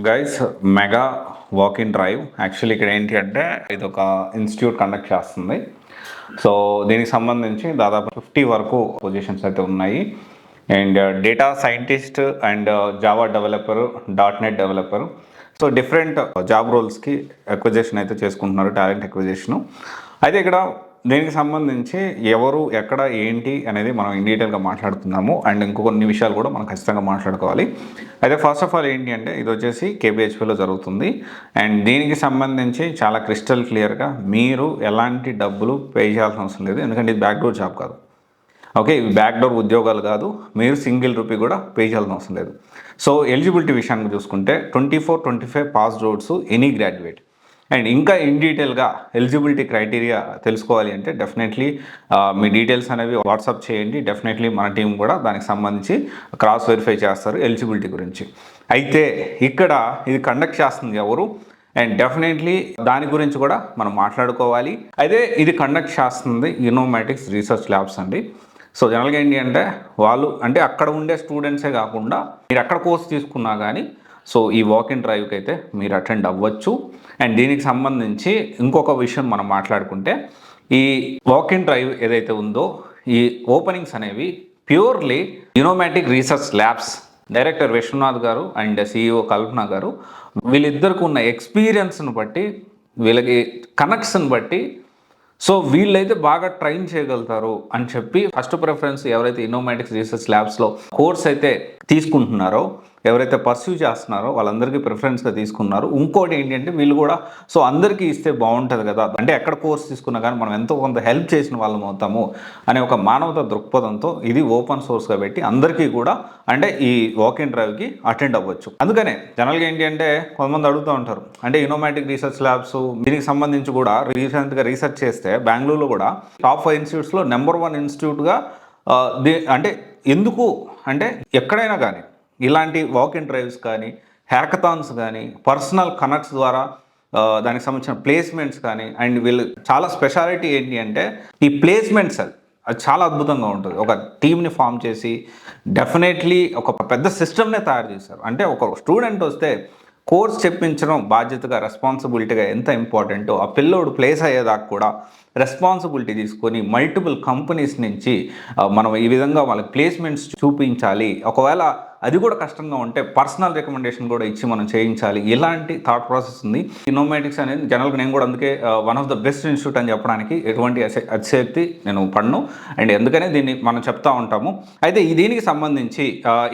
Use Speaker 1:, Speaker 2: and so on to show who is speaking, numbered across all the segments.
Speaker 1: Guys mega walk in drive actually ఇక్కడ ఏంటి అంటే ఇది ఒక ఇన్స్టిట్యూట్ కండక్ట్ చేస్తుంది. సో దీనికి సంబంధించి దాదాపు 50 వరకు పొజిషన్స్ అయితే ఉన్నాయి. And data scientist and Java developer, .NET developer, so different job రోల్స్కి అక్విజిషన్ అయితే చేసుకుంటున్నారు, టాలెంట్ అక్విజిషను. అయితే ఇక్కడ దీనికి సంబంధించి ఎవరు ఎక్కడ ఏంటి అనేది మనం ఇన్ డీటెయిల్గా మాట్లాడుతున్నాము. అండ్ ఇంకొన్ని విషయాలు కూడా మనం ఖచ్చితంగా మాట్లాడుకోవాలి. అయితే ఫస్ట్ ఆఫ్ ఆల్ ఏంటి అంటే ఇది వచ్చేసి KPHPలో జరుగుతుంది. అండ్ దీనికి సంబంధించి చాలా క్రిస్టల్ క్లియర్గా మీరు ఎలాంటి డబ్బులు పే చేయాల్సిన అవసరం లేదు, ఎందుకంటే ఇది బ్యాక్డోర్ జాబ్ కాదు. ఓకే, ఇవి బ్యాక్డోర్ ఉద్యోగాలు కాదు, మీరు సింగిల్ రూపీ కూడా పే చేయాల్సిన అవసరం లేదు. సో ఎలిజిబిలిటీ విషయానికి చూసుకుంటే 24-25 passed outs any graduate. And ఇంకా ఇన్ డీటెయిల్గా ఎలిజిబిలిటీ క్రైటీరియా తెలుసుకోవాలి అంటే డెఫినెట్లీ మీ డీటెయిల్స్ అనేవి వాట్సాప్ చేయండి. డెఫినెట్లీ మన టీం కూడా దానికి సంబంధించి క్రాస్ వెరిఫై చేస్తారు ఎలిజిబిలిటీ గురించి. అయితే ఇక్కడ ఇది కండక్ట్ చేస్తుంది ఎవరు, అండ్ డెఫినెట్లీ దాని గురించి కూడా మనం మాట్లాడుకోవాలి. అయితే ఇది కండక్ట్ చేస్తుంది ఇన్నోమాటిక్స్ రీసెర్చ్ ల్యాబ్స్ అండి. సో జనరల్గా ఏంటి అంటే వాళ్ళు అంటే అక్కడ ఉండే స్టూడెంట్సే కాకుండా మీరు ఎక్కడ కోర్స్ తీసుకున్నా కానీ సో ఈ వాక్ ఇన్ డ్రైవ్కి అయితే మీరు అటెండ్ అవ్వచ్చు. అండ్ దీనికి సంబంధించి ఇంకొక విషయం మనం మాట్లాడుకుంటే ఈ వాక్ ఇన్ డ్రైవ్ ఏదైతే ఉందో ఈ ఓపెనింగ్స్ అనేవి purely Innomatic research labs director Vishwanath గారు అండ్ CEO కల్పన గారు వీళ్ళిద్దరికి ఉన్న ఎక్స్పీరియన్స్ని బట్టి, వీళ్ళకి కనెక్ట్స్ని బట్టి సో వీళ్ళైతే బాగా ట్రైన్ చేయగలుగుతారు అని చెప్పి ఫస్ట్ ప్రిఫరెన్స్ ఎవరైతే ఇన్నోమాటిక్స్ రీసెర్చ్ ల్యాబ్స్లో కోర్స్ అయితే తీసుకుంటున్నారో, ఎవరైతే పర్స్యూ చేస్తున్నారో వాళ్ళందరికీ ప్రిఫరెన్స్గా తీసుకున్నారు. ఇంకోటి ఏంటంటే వీళ్ళు కూడా సో అందరికీ ఇస్తే బాగుంటుంది కదా, అంటే ఎక్కడ కోర్స్ తీసుకున్నా కానీ మనం ఎంతో కొంత హెల్ప్ చేసిన వాళ్ళం అవుతాము అనే ఒక మానవతా దృక్పథంతో ఇది ఓపెన్ సోర్స్గా పెట్టి అందరికీ కూడా అంటే ఈ వాక్ ఇన్ డ్రైవ్కి అటెండ్ అవ్వచ్చు. అందుకనే జనరల్గా ఏంటి అంటే కొంతమంది అడుగుతూ ఉంటారు, అంటే ఇన్నోమాటిక్ రీసెర్చ్ ల్యాబ్స్ దీనికి సంబంధించి కూడా రీసెంట్గా రీసెర్చ్ చేస్తే బెంగళూరులో కూడా టాప్ 5 ఇన్స్టిట్యూట్స్లో నెంబర్ 1 ఇన్స్టిట్యూట్గా అంటే ఎందుకు అంటే ఎక్కడైనా కానీ ఇలాంటి వాక్ ఇన్ డ్రైవ్స్ కానీ, హ్యాకథాన్స్ కానీ, పర్సనల్ కనెక్ట్స్ ద్వారా దానికి సంబంధించిన ప్లేస్మెంట్స్ కానీ, అండ్ వీళ్ళు చాలా స్పెషాలిటీ ఏంటి అంటే ఈ ప్లేస్మెంట్స్ అది చాలా అద్భుతంగా ఉంటుంది. ఒక టీమ్ని ఫామ్ చేసి డెఫినెట్లీ ఒక పెద్ద సిస్టమ్నే తయారు చేశారు. అంటే ఒక స్టూడెంట్ వస్తే కోర్స్ చెప్పించడం బాధ్యతగా, రెస్పాన్సిబిలిటీగా ఎంత ఇంపార్టెంటో ఆ పిల్లోడు ప్లేస్ అయ్యేదాకా కూడా రెస్పాన్సిబిలిటీ తీసుకొని మల్టిపుల్ కంపెనీస్ నుంచి మనం ఈ విధంగా వాళ్ళకి ప్లేస్మెంట్స్ చూపించాలి. ఒకవేళ అది కూడా కష్టంగా ఉంటే పర్సనల్ రికమెండేషన్ కూడా ఇచ్చి మనం చేయించాలి. ఇలాంటి థాట్ ప్రాసెస్ ఉంది. ఇన్నోమాటిక్స్ అనేది జనరల్గా నేను కూడా అందుకే one of the best institute అని చెప్పడానికి ఎటువంటి అతిశక్తి నేను పడను. అండ్ ఎందుకనే దీన్ని మనం చెప్తా ఉంటాము. అయితే దీనికి సంబంధించి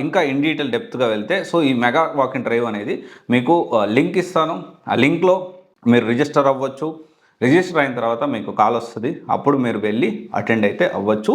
Speaker 1: ఇంకా ఇన్ డీటెయిల్ డెప్త్గా వెళ్తే సో ఈ మెగా వాక్ ఇన్ డ్రైవ్ అనేది మీకు లింక్ ఇస్తాను. ఆ లింక్లో మీరు రిజిస్టర్ అవ్వచ్చు. రిజిస్టర్ అయిన తర్వాత మీకు కాల్ వస్తుంది, అప్పుడు మీరు వెళ్ళి అటెండ్ అయితే అవ్వచ్చు.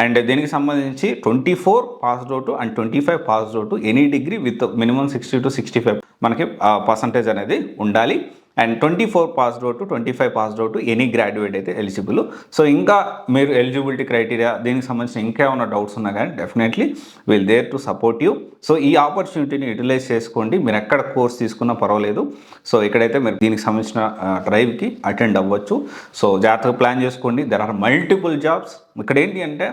Speaker 1: అండ్ దీనికి సంబంధించి 24 passed out and 25 passed out any degree with minimum 60 to 65 మనకి పర్సంటేజ్ అనేది ఉండాలి. And 24 passed out 25 passed out any graduate అయితే ఎలిజిబుల్. సో ఇంకా మీరు ఎలిజిబిలిటీ క్రైటీరియా దీనికి సంబంధించిన ఇంకా ఏమైనా డౌట్స్ ఉన్నా కానీ definitely will there to support you. So ఈ ఆపర్చునిటీని యూటిలైజ్ చేసుకోండి. మీరు ఎక్కడ కోర్స్ తీసుకున్నా పర్వాలేదు. సో ఇక్కడైతే మీరు దీనికి సంబంధించిన డ్రైవ్కి అటెండ్ అవ్వచ్చు. సో జాగ్రత్తగా ప్లాన్ చేసుకోండి. There are multiple jobs. ఇక్కడ ఏంటి అంటే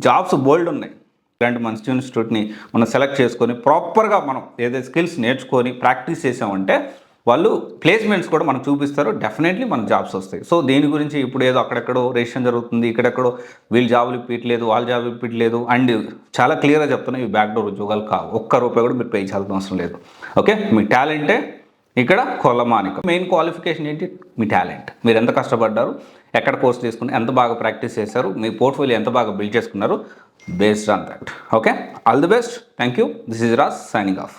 Speaker 1: జాబ్స్ బోల్డ్ ఉన్నాయి. ఇలాంటి మంచి ఇన్స్టిట్యూట్ని మనం సెలెక్ట్ చేసుకొని ప్రాపర్గా మనం ఏదైతే స్కిల్స్ నేర్చుకొని ప్రాక్టీస్ చేసామంటే వాళ్ళు ప్లేస్మెంట్స్ కూడా మనకు చూపిస్తారు. డెఫినెట్లీ మనకు జాబ్స్ వస్తాయి. సో దీని గురించి ఇప్పుడు ఏదో అక్కడెక్కడో రిజిస్ట్రేషన్ జరుగుతుంది, ఇక్కడెక్కడో వీళ్ళు జాబులు ఇప్పించలేదు, వాళ్ళు జాబులు ఇప్పించలేదు, అండ్ చాలా క్లియర్గా చెప్తున్నా ఇవి బ్యాక్డోర్ ఉద్యోగాలు కావు. ఒక్క రూపాయి కూడా మీరు పే చేయాల్సిన అవసరం లేదు. ఓకే, మీ టాలెంటే ఇక్కడ కొలమానికం. మెయిన్ క్వాలిఫికేషన్ ఏంటి? మీ టాలెంట్. మీరు ఎంత కష్టపడ్డారు, ఎక్కడ కోర్స్ తీసుకుని ఎంత బాగా ప్రాక్టీస్ చేశారు, మీ పోర్ట్ఫోలియో ఎంత బాగా బిల్డ్ చేసుకున్నారు, based on that. Okay, all the best. Thank you. This is Raj signing off.